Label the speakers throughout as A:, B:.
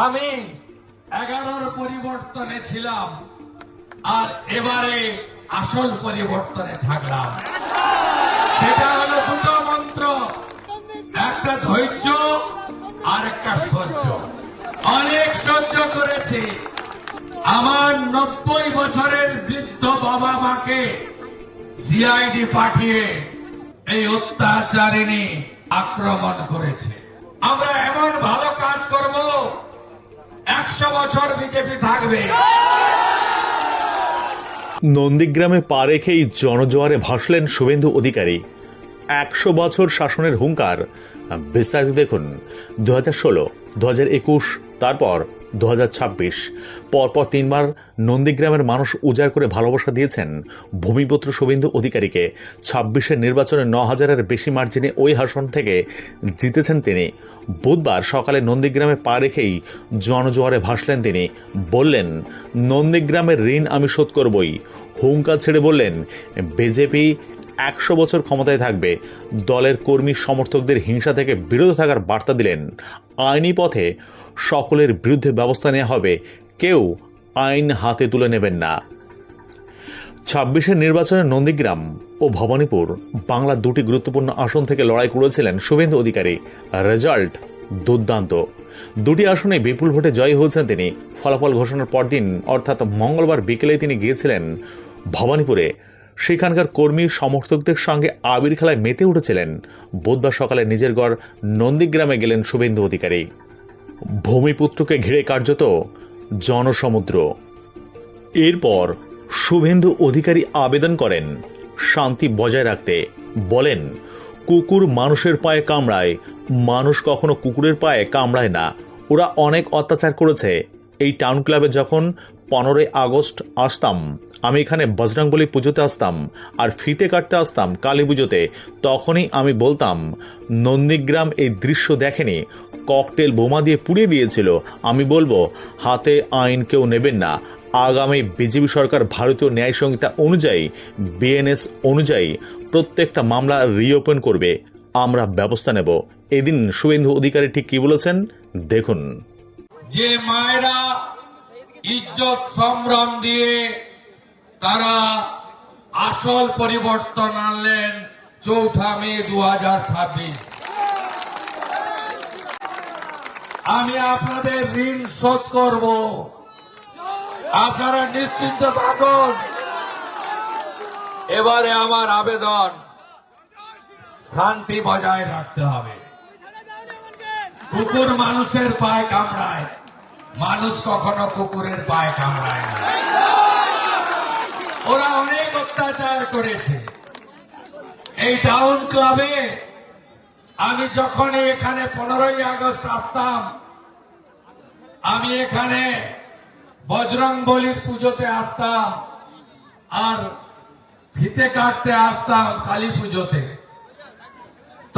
A: আমি 11র পরিবর্তনে ছিলাম আর এবারে আসল পরিবর্তনে থাকলাম। সেটা হলো দুটো মন্ত্র, একটা ধৈর্য আর একটা সহ্য। অনেক সহ্য করেছি। আমার 90 বছরের বৃদ্ধ বাবা মাকে সিআইডি পাঠিয়ে এই অত্যাচারিণী আক্রমণ করেছে। আমরা এমন ভালো কাজ করব, 100 বছর বিজেপি থাকবে।
B: নন্দীগ্রামে পা রেখেই জনজোয়ারে ভাসলেন শুভেন্দু অধিকারী। 100 বছর শাসনের হুঙ্কার। বিস্তারিত দেখুন 2016, 2021, তারপর 2026। পরপর 3 বার নন্দীগ্রামের মানুষ উজাড় করে ভালোবাসা দিয়েছেন ভূমিপুত্র শুভেন্দু অধিকারীকে। 26-এর নির্বাচনে 9,000-এর বেশি মার্জিনে ওই আসন থেকে জিতেছেন তিনি। বুধবার সকালে নন্দীগ্রামে পা রেখেই জনজোয়ারে ভাসলেন তিনি। বললেন, নন্দীগ্রামের ঋণ আমি শোধ করবই। হুঙ্কার ছেড়ে বললেন, বিজেপি 100 বছর ক্ষমতায় থাকবে। দলের কর্মী সমর্থকদের হিংসা থেকে বিরত থাকার বার্তা দিলেন। আইনি পথে সকলের বিরুদ্ধে ব্যবস্থা নেওয়া হবে, কেউ আইন হাতে তুলে নেবেন না। 26-এর নির্বাচনে নন্দীগ্রাম ও ভবানীপুর বাংলার 2টি গুরুত্বপূর্ণ আসন থেকে লড়াই করেছিলেন শুভেন্দু অধিকারী। রেজাল্ট দুর্দান্ত। 2টি আসনে বিপুল ভোটে জয়ী হয়েছেন তিনি। ফলাফল ঘোষণার পরদিন অর্থাৎ মঙ্গলবার বিকেলে তিনি গিয়েছিলেন ভবানীপুরে। সেখানকার কর্মী সমর্থকদের সঙ্গে আবির খেলায় মেতে উঠেছিলেন। বুধবার সকালে নিজের গড় নন্দীগ্রামে গেলেন শুভেন্দু অধিকারী। ভূমিপুত্রকে ঘিরে কার্যত জনসমুদ্র। এরপর শুভেন্দু অধিকারী আবেদন করেন শান্তি বজায় রাখতে। বলেন, কুকুর মানুষের পায়ে কামড়ায়, মানুষ কখনো কুকুরের পায়ে কামড়ায় না। ওরা অনেক অত্যাচার করেছে। এই টাউন ক্লাবে যখন 15ই আগস্ট আসতাম, আমি এখানে বজরংবলী পুজোতে আসতাম আর ফিতে কাটতে আসতাম কালী পুজোতে, তখনই আমি বলতাম, নন্দীগ্রাম এই দৃশ্য দেখেনি, ককটেল বোমা দিয়ে পুড়িয়ে দিয়েছিল। আমি বলবো, হাতে আইন কেউ নেবেন না। আগামী বিজেপি সরকার ভারতীয় ন্যায় সংহিতা অনুযায়ী, বিএনএস অনুযায়ী প্রত্যেকটা মামলা রিওপেন করবে। আমরা ব্যবস্থা নেব। এদিন শুভেন্দু অধিকারী ঠিক কি বলেছেন দেখুন।
A: যে মায়েরা ইজ্জত সম্ভ্রম দিয়ে তারা আসল পরিবর্তন আনলেন 4 মে 2026। আমি আপনাদের ঋণ শোধ করব, আপনারা নিশ্চিন্ত থাকুন। এবারে আমার আবেদন, শান্তি বজায় রাখতে হবে। কুকুর মানুষের পায়ে কামড়ায়, মানুষ কখনো কুকুরের পায়ে কামড়ায় না। ওরা অনেক অত্যাচার করেছে। এই টাউন ক্লাবে আমি যখন এখানে 15ই আগস্ট আসতাম, আমি এখানে বজরংবলীর পুজোতে আসতাম আর ফিতে কাটতে আসতাম কালী পুজোতে,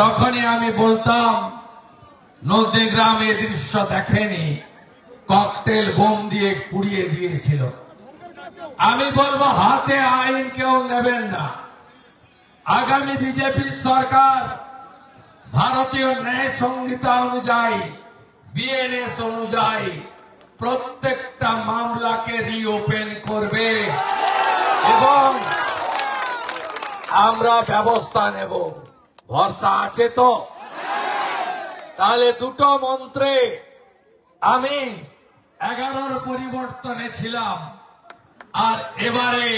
A: তখনই আমি বলতাম, নন্দীগ্রামে দৃশ্য দেখেনি, ককটেল বোম দিয়ে পুড়িয়ে দিয়েছিল। আমি বলবো, হাতে আইন কেউ নেবেন না। আগামী বিজেপি সরকার ভারতীয় ন্যায় সংহিতা অনুযায়ী, বিএনএস অনুযায়ী প্রত্যেকটা মামলাকে রিওপেন করবে এবং আমরা ব্যবস্থা নেব। ভরসা আছে তো? তাহলে দুটো মন্ত্রে আমি 11র পরিবর্তনে ছিলাম আর এবারে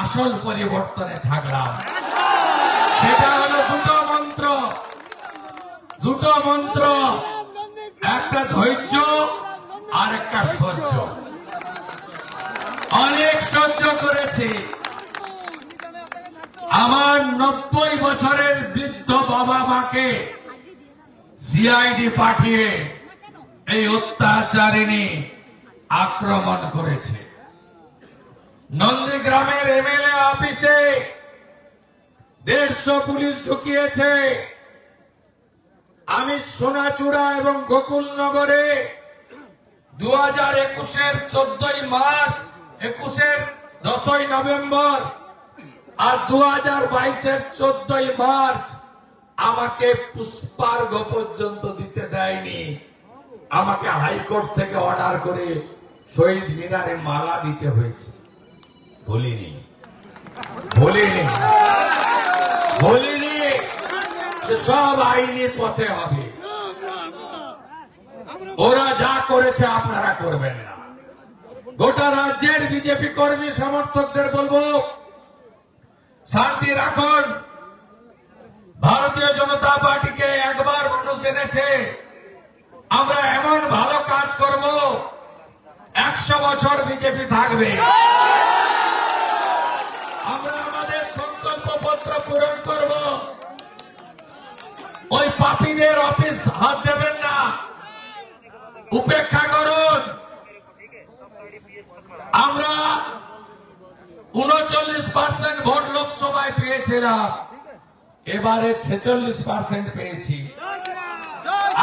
A: আসল পরিবর্তনে থাকলাম। সেটা হলো দুটো মন্ত্র, একটা ধৈর্য আর একটা সহ্য। অনেক সহ্য করেছি। আমার 90 বছরের বৃদ্ধ বাবা মাকে সিআইডি পাঠিয়ে এই অত্যাচারিণী আক্রমণ করেছে। নন্দীগ্রামের এমএলএ অফিসে 150 পুলিশ ঢুকিয়েছে। আমি সোনাচূড়া এবং গোকুলনগরে 2021-এর 14ই মার্চ, 21-এর 10ই নভেম্বর আর 2022-এর 14ই মার্চ আমাকে পুষ্পার্ঘ্য পর্যন্ত দিতে দেয়নি। আমাকে হাইকোর্ট থেকে অর্ডার করে শহীদ মিনারে মালা দিতে হয়েছে। বলিনি বলিনি বলিনি যে সব আইনি পথে হবে। ওরা যা করেছে আপনারা করবেন না। গোটা রাজ্যের বিজেপি কর্মী সমর্থকদের বলবো, শান্তি রাখুন। ভারতীয় জনতা পার্টিকে একবার মানুষ এনেছে, আমরা এমন ভালো কাজ করব 100 বছর বিজেপি থাকবে। আমরা আমাদের সংকল্প পত্র পূরণ করব। ওই পাপীদের অফিস হাত দেবেন না, উপেক্ষা করুন। আমরা 39% ভোট লোকসভায় পেয়েছিলাম, এবারে 46% পেয়েছি।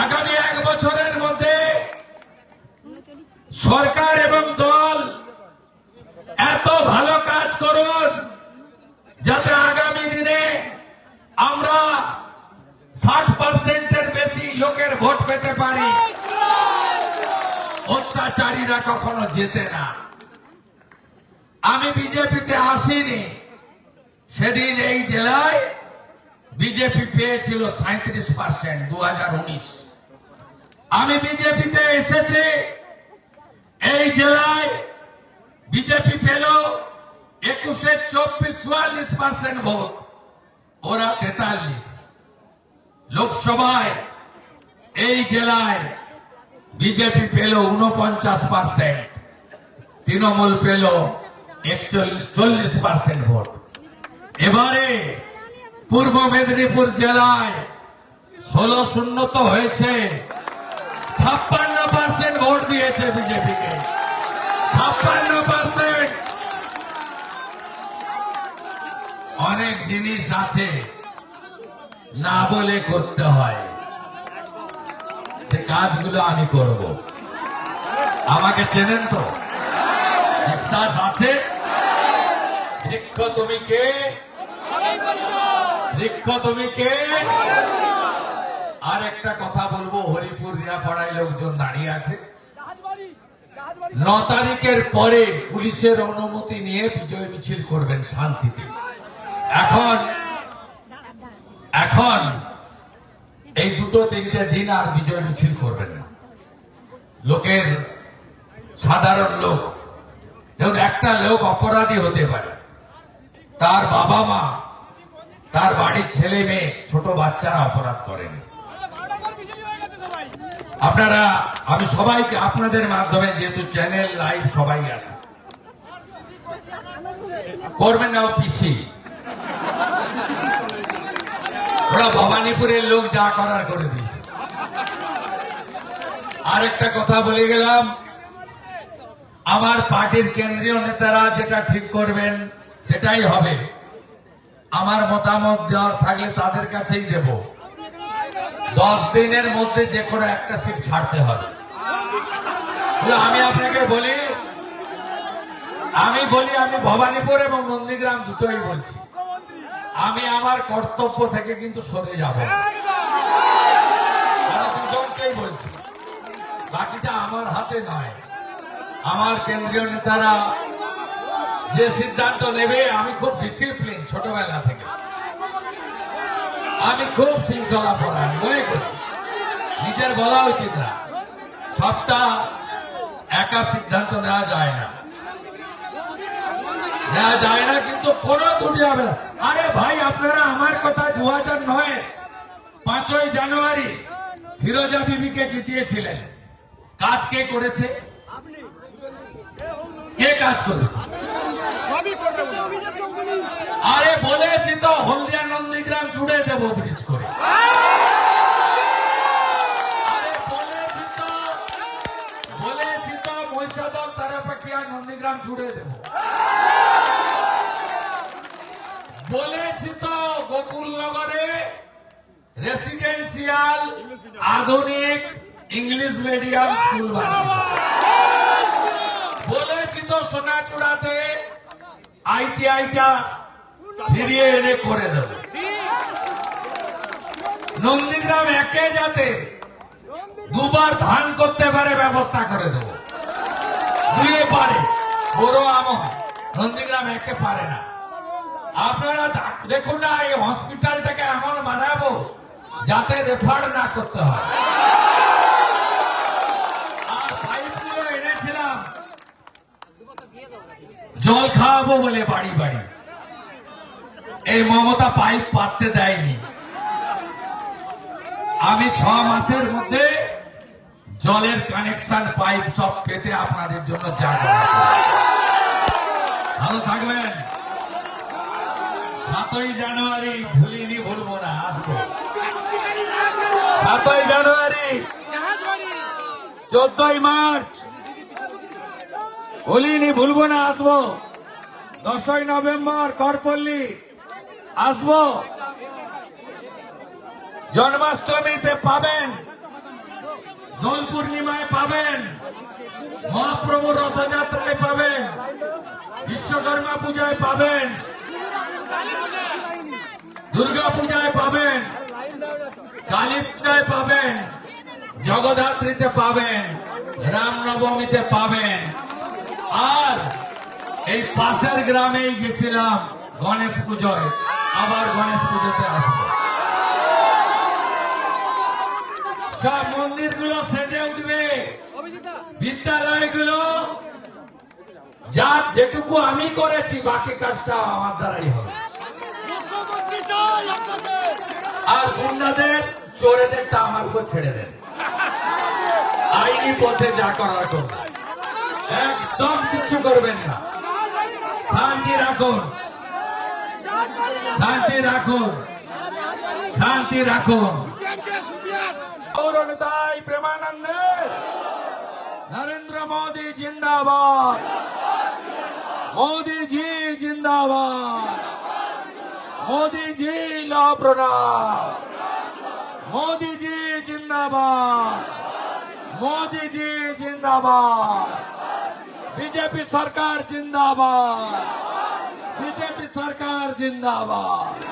A: আগামী 1 বছরের মধ্যে সরকার এবং দল এত ভালো কাজ করুন যাতে আগামী দিনে আমরা 60%-এর বেশি লোকের ভোট পেতে পারি। অত্যাচারীরা কখনো জেতে না। আমি বিজেপিতে আসিনি, সেদিন এই জেলায় বিজেপি পেয়েছিল 37% 2019। আমি বিজেপিতে এসেছি, এই জেলায় বিজেপি পেল 44% ভোট, ওরা 43। লোকসভায় এই জেলায় বিজেপি পেল 49%, তৃণমূল পেল 40% ভোট। এবারে পূর্ব মেদিনীপুর জেলায় 16-0 তো হয়েছে, 56% ভোট দিয়েছে বিজেপিকে। 56%। অনেক জিনিস আছে না বলে করতে হয়, সে কাজগুলো আমি করব। আমাকে চেনেন তো? বিশ্বাস আছে? বৃক্ষ তুমি কে? বৃক্ষ তুমি কে? আর একটা কথা বলবো, হরিপুর রিয়াপাড়ায় লোকজন দাঁড়িয়ে আছে। 9 তারিখের পরে পুলিশের অনুমতি নিয়ে বিজয় মিছিল করবেন শান্তিতে। এখন এই 2-3টে দিন আর বিজয় মিছিল করবেন না। লোকের, সাধারণ লোক, যেমন একটা লোক অপরাধী হতে পারে, তার বাবা মা, তার বাড়ির ছেলে মেয়ে, ছোট বাচ্চারা অপরাধ করেন। আপনারা, আমি সবাইকে আপনাদের মাধ্যমে, যেহেতু চ্যানেল লাইভ সবাই আছে, করবেন না পিসি। ওরা ভবানীপুরের লোক যা করার করে দিয়েছে। আরেকটা কথা বলে গেলাম, আমার পার্টির কেন্দ্রীয় নেতারা যেটা ঠিক করবেন সেটাই হবে। আমার মতামত দেওয়ার থাকলে তাদের কাছেই দেব। 10 দিনের মধ্যে যে কোনো একটা সিট ছাড়তে হবে। আমি আপনাকে বলি, আমি ভবানীপুর এবং নন্দীগ্রাম দুটোই বলছি, আমি আমার কর্তব্য থেকে কিন্তু সরে যাব। দুজনকেই বলছি, বাকিটা আমার হাতে নয়। আমার কেন্দ্রীয় নেতারা যে সিদ্ধান্ত নেবে, আমি খুব ডিসিপ্লিন ছোটবেলা থেকে, আমি খুব শৃঙ্খলা পরায়ণ মনে করি। নিজের বলা উচিত না, সবটা একা সিদ্ধান্ত নেওয়া যায় না, কিন্তু কোনো ত্রুটি হবে না। আরে ভাই, আপনারা আমার কথা 2009 5ই জানুয়ারি ফিরোজা বিবিকে জিতিয়েছিলেন। কাজ কে করেছে? কে কাজ করেছে? আরে বলেছি তো, হলদিয়া নন্দীগ্রাম জুড়ে দেবো ব্রিজ করে। আরে বলেছি তো মহিষাদল, তারাপাকিয়া, নন্দীগ্রাম জুড়ে দেবো। বলেছি তো গোকুলনগরে রেসিডেন্সিয়াল আধুনিক ইংলিশ মিডিয়াম স্কুল বানাবো। বলেছি তো সোনাচূড়াতে ITI-টা ফিরিয়ে এনে করে দেব। নন্দীগ্রাম একে যাতে দুবার ধান করতে পারে ব্যবস্থা করে দেবো। দুয়ে পারে, বড় আমন, নন্দীগ্রাম একে পারে না। আপনারা দেখুন না, এই হসপিটালটাকে এমন বানাবো যাতে রেফার না করতে হয়। আর পাইপগুলো এনেছিলাম জল খাওয়াবো বলে বাড়ি বাড়ি। এই মমতা পাইপ পাততে দেয়নি। আমি 6 মাসের মধ্যে জলের কানেকশন পাইপ সব পেতে আপনাদের জন্য যা ভালো থাকবেন। 7ই জানুয়ারি ভুলিনি, ভুলবো না, আসবো। 7ই জানুয়ারি, 14ই মার্চ ভুলিনি, ভুলবো না, আসবো। 10ই নভেম্বর করপল্লী আসবো। জন্মাষ্টমীতে পাবেন, দোল পূর্ণিমায় পাবেন, মহাপ্রভুর রথযাত্রায় পাবেন, বিশ্বকর্মা পূজায় পাবেন, দুর্গা পূজায় পাবেন, কালী পূজায় পাবেন, জগদ্ধাত্রীতে পাবেন, রামনবমীতে পাবেন। আর এই পাশের গ্রামেই গেছিলাম গণেশ পুজোয়, আবার গণেশ পুজোতে আসবো। সব মন্দিরগুলো সেজে উঠবে, বিদ্যালয়গুলো যা যেটুকু আমি করেছি বাকি কাজটা আমার দ্বারাই হবে। আর গুন্ডাদের, চোরেদেরটা আমার উপর ছেড়ে দেন, আইনি পথে যা করার করবেন, একদম কিছু করবেন না। শান্তি রাখুন, শান্তি রাখুন, শান্তি রাখুন। গৌরতাই প্রেমানন্দে नरेंद्र मोदी जिंदाबाद, मोदी जी जिंदाबाद, मोदी जी ला प्रणाम, मोदी जी जिंदाबाद, मोदी जी जिंदाबाद, बीजेपी सरकार जिंदाबाद, बीजेपी सरकार जिंदाबाद।